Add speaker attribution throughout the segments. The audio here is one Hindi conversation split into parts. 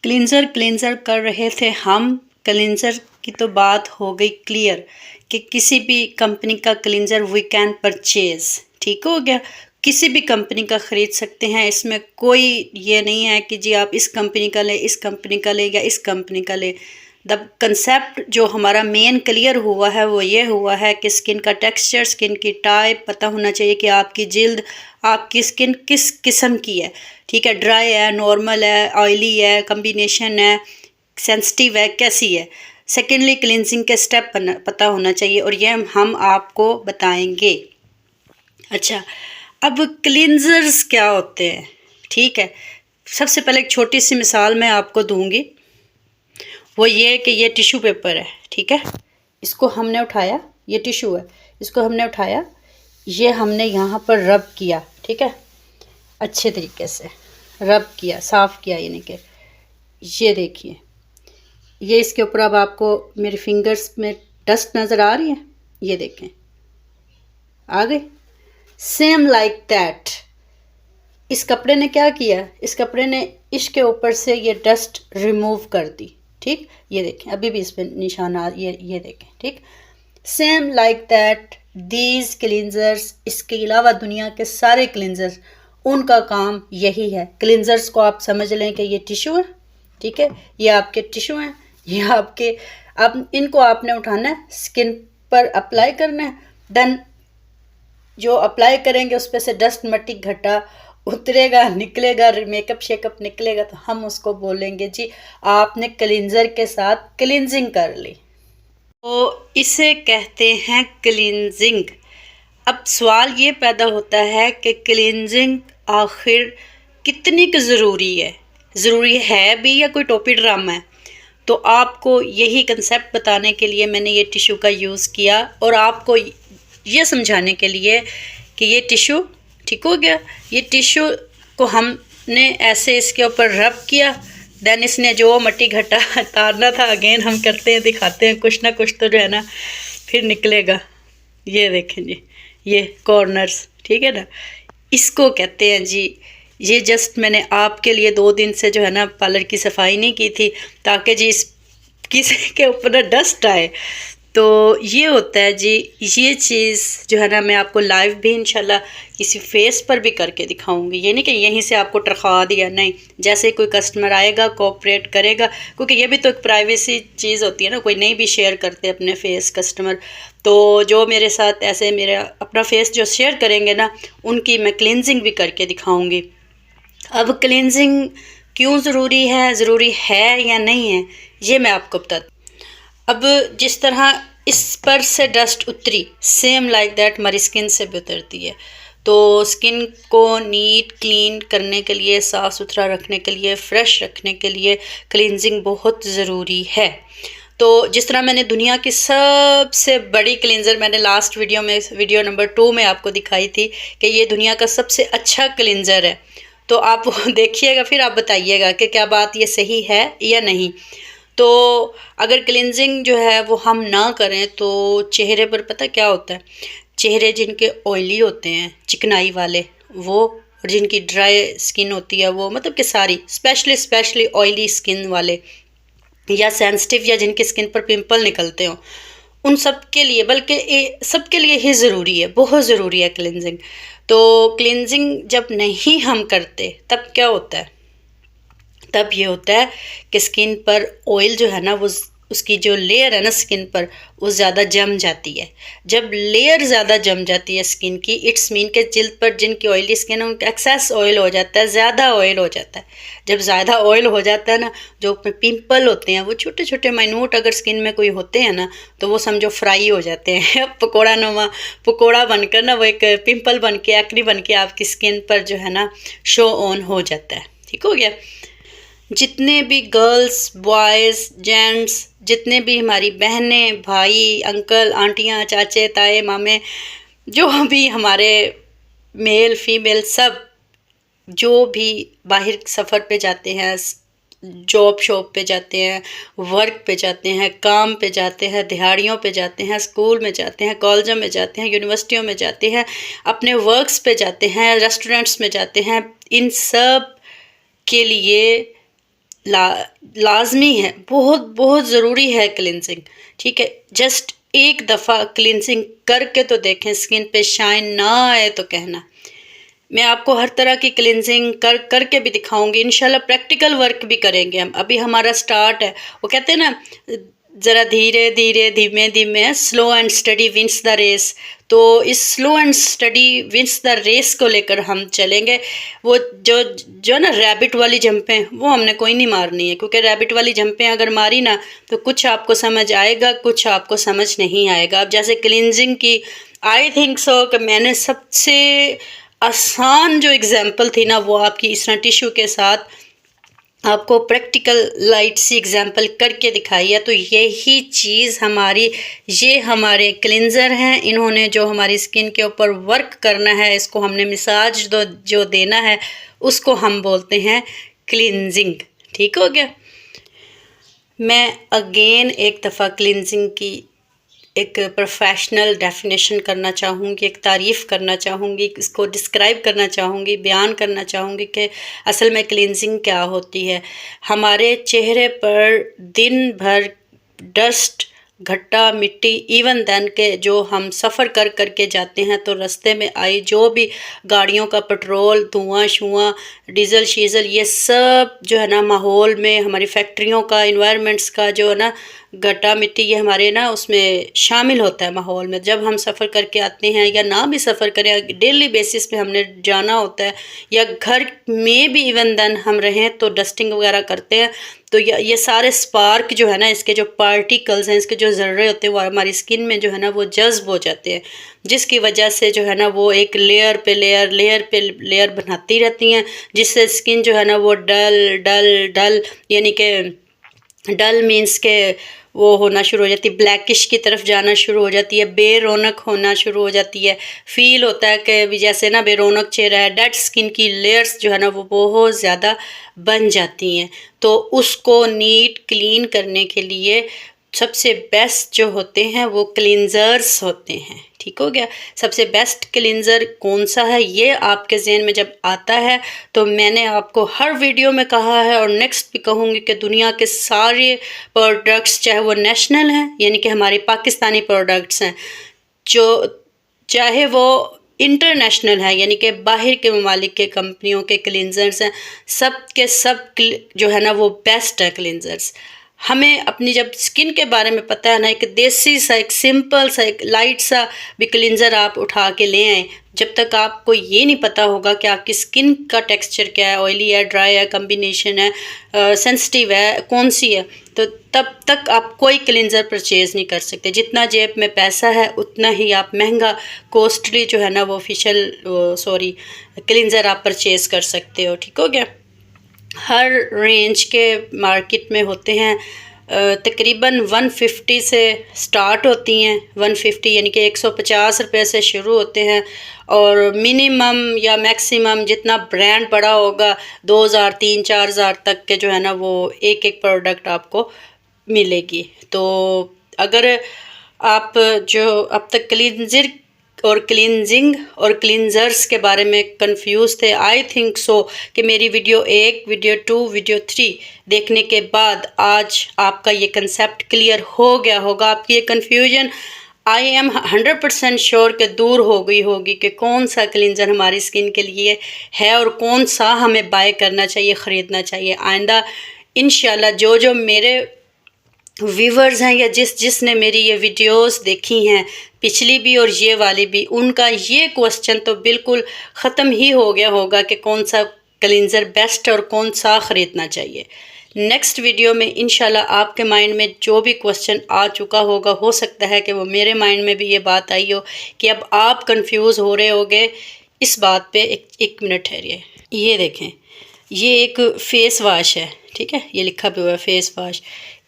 Speaker 1: क्लींजर क्लींजर कर रहे थे हम। क्लींजर की तो बात हो गई क्लियर कि किसी भी कंपनी का क्लींजर वी कैन परचेज। ठीक हो गया, किसी भी कंपनी का ख़रीद सकते हैं। इसमें कोई ये नहीं है कि जी आप इस कंपनी का लें, इस कंपनी का लें या इस कंपनी का लें। द कंसेप्ट जो हमारा मेन क्लियर हुआ है वो ये हुआ है कि स्किन का टेक्सचर, स्किन की टाइप पता होना चाहिए कि आपकी जिल्द, आपकी स्किन किस किस्म की है। ठीक है, ड्राई है, नॉर्मल है, ऑयली है, कम्बिनेशन है, सेंसिटिव है, कैसी है। सेकेंडली क्लिनजिंग के स्टेप पता होना चाहिए और ये हम आपको बताएंगे। अच्छा, अब क्लिनजर्स क्या होते हैं? ठीक है, सबसे पहले एक छोटी सी मिसाल मैं आपको दूंगी। वो ये कि ये टिश्यू पेपर है। ठीक है, इसको हमने उठाया, ये टिश्यू है, इसको हमने उठाया, ये हमने यहाँ पर रब किया। ठीक है, अच्छे तरीके से रब किया, साफ़ किया। यानी कि ये देखिए, ये इसके ऊपर अब आपको मेरे फिंगर्स में डस्ट नज़र आ रही है, ये देखें आ गई। सेम लाइक दैट इस कपड़े ने क्या किया, इस कपड़े ने इसके ऊपर से ये डस्ट रिमूव कर दी। ठीक, ये देखें अभी भी इस पर निशान आ, ये देखें। ठीक, same like that these cleansers, इसके अलावा दुनिया के सारे क्लींजर्स, उनका काम यही है। क्लींजर्स को आप समझ लें कि ये टिश्यू है। ठीक है, ये आपके टिश्यू हैं, ये आपके, अब इनको आपने उठाना है, स्किन पर अप्लाई करना है। देन जो अप्लाई करेंगे उस पर से डस्ट, मट्टी, घटा उतरेगा, निकलेगा, मेकअप शेकअप निकलेगा, तो हम उसको बोलेंगे जी आपने क्लींजर के साथ क्लींजिंग कर ली। तो इसे कहते हैं क्लींजिंग। अब सवाल ये पैदा होता है कि क्लींजिंग आखिर कितनी की ज़रूरी है, ज़रूरी है भी या कोई टोपी ड्रामा है। तो आपको यही कंसेप्ट बताने के लिए मैंने ये टिश्यू का यूज़ किया और आपको ये समझाने के लिए कि ये टिश्यू, ठीक हो गया, ये टिश्यू को हमने ऐसे इसके ऊपर रब किया। देन इसने जो मट्टी घटा तारना था, अगेन हम करते हैं, दिखाते हैं, कुछ ना कुछ तो जो है ना फिर निकलेगा। ये देखें जी, ये कॉर्नर्स, ठीक है ना, इसको कहते हैं जी। ये जस्ट मैंने आपके लिए 2 दिन से जो है ना पार्लर की सफाई नहीं की थी ताकि जी इस किसी के ऊपर ना डस्ट आए। तो ये होता है जी, ये चीज़ जो है ना मैं आपको लाइव भी इंशाल्लाह किसी फेस पर भी करके दिखाऊंगी। ये नहीं कि यहीं से आपको टरखा दिया, नहीं, जैसे कोई कस्टमर आएगा कोऑपरेट करेगा, क्योंकि ये भी तो एक प्राइवेसी चीज़ होती है ना, कोई नहीं भी शेयर करते अपने फेस कस्टमर। तो जो मेरे साथ ऐसे मेरा अपना फेस जो शेयर करेंगे ना, उनकी मैं क्लिनजिंग भी करके दिखाऊँगी। अब क्लिनजिंग क्यों ज़रूरी है या नहीं है, ये मैं आपको बताती। अब जिस तरह इस पर से डस्ट उतरी, सेम लाइक दैट हमारी स्किन से भी उतरती है। तो स्किन को नीट क्लीन करने के लिए, साफ़ सुथरा रखने के लिए, फ्रेश रखने के लिए क्लिनजिंग बहुत ज़रूरी है। तो जिस तरह मैंने दुनिया की सबसे बड़ी क्लिनज़र मैंने लास्ट वीडियो में, वीडियो नंबर 2 में आपको दिखाई थी कि ये दुनिया का सबसे अच्छा क्लिनज़र है। तो आप देखिएगा, फिर आप बताइएगा कि क्या बात ये सही है या नहीं। तो अगर क्लिनजिंग जो है वो हम ना करें तो चेहरे पर पता क्या होता है, चेहरे जिनके ऑयली होते हैं, चिकनाई वाले वो, और जिनकी ड्राई स्किन होती है वो, मतलब कि सारी स्पेशली ऑयली स्किन वाले या सेंसिटिव, या जिनकी स्किन पर पिंपल निकलते हों, उन सब के लिए, बल्कि सबके लिए ही ज़रूरी है, बहुत ज़रूरी है क्लिनजिंग। तो क्लिनजिंग जब नहीं हम करते तब क्या होता है, तब ये होता है कि स्किन पर ऑयल जो है ना, वो उसकी जो लेयर है ना स्किन पर, वो ज़्यादा जम जाती है। जब लेयर ज़्यादा जम जाती है स्किन की, इट्स मीन के जिल्द पर जिनकी ऑयली स्किन है उनका एक्सेस ऑयल हो जाता है, ज़्यादा ऑयल हो जाता है। जब ज़्यादा ऑयल हो जाता है ना, जो पिंपल होते हैं वो छोटे छोटे माइन्यूट अगर स्किन में कोई होते हैं ना, तो वो समझो फ्राई हो जाते हैं पकौड़ा बनकर ना, वो एक पिंपल बन के, एक्नी बन के आपकी स्किन पर जो है ना शो ऑन हो जाता है। ठीक हो गया। जितने भी गर्ल्स, बॉयज़, जेंट्स, जितने भी हमारी बहनें, भाई, अंकल, आंटियाँ, चाचे, ताए, मामे, जो भी हमारे मेल फीमेल सब जो भी बाहर सफ़र पे जाते हैं, जॉब शॉप पे जाते हैं, वर्क पे जाते हैं, काम पे जाते हैं, दिहाड़ियों पे जाते हैं, स्कूल में जाते हैं, कॉलेजों में जाते हैं, यूनिवर्सिटियों में जाते हैं, अपने वर्क्स पे जाते हैं, रेस्टोरेंट्स में जाते हैं, इन सब के लिए लाजमी है, बहुत बहुत ज़रूरी है क्लिनजिंग, ठीक है। जस्ट एक दफ़ा क्लिनजिंग करके तो देखें, स्किन पे शाइन ना आए तो कहना। मैं आपको हर तरह की क्लिनजिंग करके भी दिखाऊंगी इंशाल्लाह। प्रैक्टिकल वर्क भी करेंगे हम, अभी हमारा स्टार्ट है। वो कहते हैं ना, ज़रा धीरे धीरे धीमे धीमे, slow and steady wins the race. तो इस slow and steady wins the race को लेकर हम चलेंगे। वो जो जो ना रैबिट वाली जंपें, वो हमने कोई नहीं मारनी है, क्योंकि रैबिट वाली जंपें अगर मारी ना तो कुछ आपको समझ आएगा, कुछ आपको समझ नहीं आएगा। अब जैसे क्लिनजिंग की, आई थिंक सो कि मैंने सबसे आसान जो एग्जाम्पल थी ना, वो आपकी इस तरह टिश्यू के साथ आपको प्रैक्टिकल लाइट सी एग्जाम्पल करके दिखाई है। तो यही चीज़ हमारी, ये हमारे क्लिनज़र हैं, इन्होंने जो हमारी स्किन के ऊपर वर्क करना है, इसको हमने मिसाज जो देना है, उसको हम बोलते हैं क्लिनजिंग। ठीक हो गया। मैं अगेन एक दफ़ा क्लिनजिंग की एक प्रोफेशनल डेफिनेशन करना चाहूँगी, एक तारीफ़ करना चाहूँगी, इसको डिस्क्राइब करना चाहूँगी, बयान करना चाहूँगी कि असल में क्लिनजिंग क्या होती है। हमारे चेहरे पर दिन भर डस्ट, घट्टा, मिट्टी, इवन देन के जो हम सफ़र कर के जाते हैं, तो रास्ते में आई जो भी गाड़ियों का पेट्रोल, धुआं शुआं, डीज़ल शीज़ल, ये सब जो है ना माहौल में, हमारी फैक्ट्रियों का, इन्वायरमेंट्स का जो है ना घटा मिट्टी, ये हमारे ना उसमें शामिल होता है माहौल में। जब हम सफ़र करके आते हैं, या ना भी सफ़र करें, डेली बेसिस पे हमने जाना होता है, या घर में भी इवन देन हम रहें तो डस्टिंग वगैरह करते हैं, तो ये सारे स्पार्क जो है ना, इसके जो पार्टिकल्स हैं, इसके जो ज़र्रे होते हैं, वो हमारी स्किन में जो है ना वो जज्ब हो जाते हैं, जिसकी वजह से जो है ना वो एक लेयर पे लेयर बनाती रहती हैं, जिससे स्किन जो है ना वो डल डल डल, यानी कि डल मीन्स के वो होना शुरू हो जाती है, ब्लैकिश की तरफ जाना शुरू हो जाती है, बेरौनक होना शुरू हो जाती है। फील होता है कि जैसे ना बेरौनक चेहरा है, डेड स्किन की लेयर्स जो है ना वो बहुत ज़्यादा बन जाती हैं। तो उसको नीट क्लीन करने के लिए सबसे बेस्ट जो होते हैं वो क्लिनज़र्स होते हैं। ठीक हो गया। सबसे बेस्ट क्लिनज़र कौन सा है, ये आपके ज़हन में जब आता है, तो मैंने आपको हर वीडियो में कहा है और नेक्स्ट भी कहूँगी कि दुनिया के सारे प्रोडक्ट्स, चाहे वो नेशनल हैं यानी कि हमारे पाकिस्तानी प्रोडक्ट्स हैं, जो चाहे वो इंटरनेशनल है यानी कि बाहर के ममालिक के कंपनियों के क्लिनज़र्स हैं, सब के सब जो है ना वो बेस्ट है क्लिनज़र्स। हमें अपनी जब स्किन के बारे में पता है ना, एक देसी सा, एक सिंपल सा, एक लाइट सा भी क्लिनज़र आप उठा के ले आएँ, जब तक आपको ये नहीं पता होगा कि आपकी स्किन का टेक्सचर क्या है, ऑयली है, ड्राई है, कम्बिनेशन है, सेंसिटिव है, कौन सी है, तो तब तक आप कोई क्लिनज़र परचेज़ नहीं कर सकते। जितना जेब में पैसा है उतना ही आप महंगा कॉस्टली जो है ना वो क्लिनज़र आप परचेज़ कर सकते हो। ठीक हो गया। हर रेंज के मार्केट में होते हैं, तकरीबन 150 से स्टार्ट होती हैं। 150 यानी कि 150 रुपये से शुरू होते हैं, और मिनिमम या मैक्सिमम जितना ब्रांड बड़ा होगा 2000, 3000-4000 तक के जो है ना वो एक एक प्रोडक्ट आपको मिलेगी। तो अगर आप जो अब तक क्लींजर और क्लींजिंग और क्लींजर्स के बारे में कंफ्यूज थे, आई थिंक सो कि मेरी वीडियो 1, वीडियो 2, वीडियो 3 देखने के बाद आज आपका ये कंसेप्ट क्लियर हो गया होगा। आपकी ये कन्फ्यूजन आई एम 100% श्योर कि दूर हो गई होगी कि कौन सा क्लींजर हमारी स्किन के लिए है और कौन सा हमें बाय करना चाहिए, ख़रीदना चाहिए। आइंदा इंशाल्लाह जो मेरे व्यूवर्स हैं या जिसने मेरी ये वीडियोस देखी हैं, पिछली भी और ये वाली भी, उनका ये क्वेश्चन तो बिल्कुल ख़त्म ही हो गया होगा कि कौन सा क्लींजर बेस्ट और कौन सा ख़रीदना चाहिए। नेक्स्ट वीडियो में इंशाल्लाह आपके माइंड में जो भी क्वेश्चन आ चुका होगा, हो सकता है कि वो मेरे माइंड में भी ये बात आई हो कि अब आप कंफ्यूज हो रहे होगे इस बात पे। एक मिनट ठहरिए, ये देखें, ये एक फेस वाश है, ठीक है, ये लिखा भी हुआ है फेस वाश।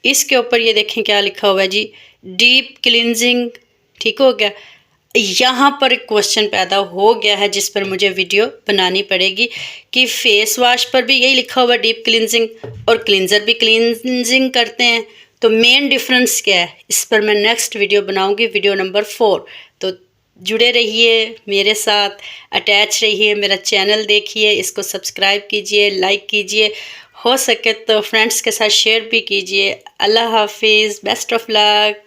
Speaker 1: इसके ऊपर ये देखें क्या लिखा हुआ है जी, डीप क्लिनजिंग। ठीक हो गया। यहाँ पर एक क्वेश्चन पैदा हो गया है जिस पर मुझे वीडियो बनानी पड़ेगी कि फेस वॉश पर भी यही लिखा हुआ डीप क्लिनजिंग और क्लिनजर भी क्लिनजिंग करते हैं, तो मेन डिफरेंस क्या है, इस पर मैं नेक्स्ट वीडियो बनाऊंगी, वीडियो नंबर 4। तो जुड़े रहिए मेरे साथ, अटैच रहिए, मेरा चैनल देखिए, इसको सब्सक्राइब कीजिए, लाइक कीजिए। हो सके तो फ्रेंड्स के साथ शेयर भी कीजिए। अल्लाह हाफिज़, बेस्ट ऑफ लक।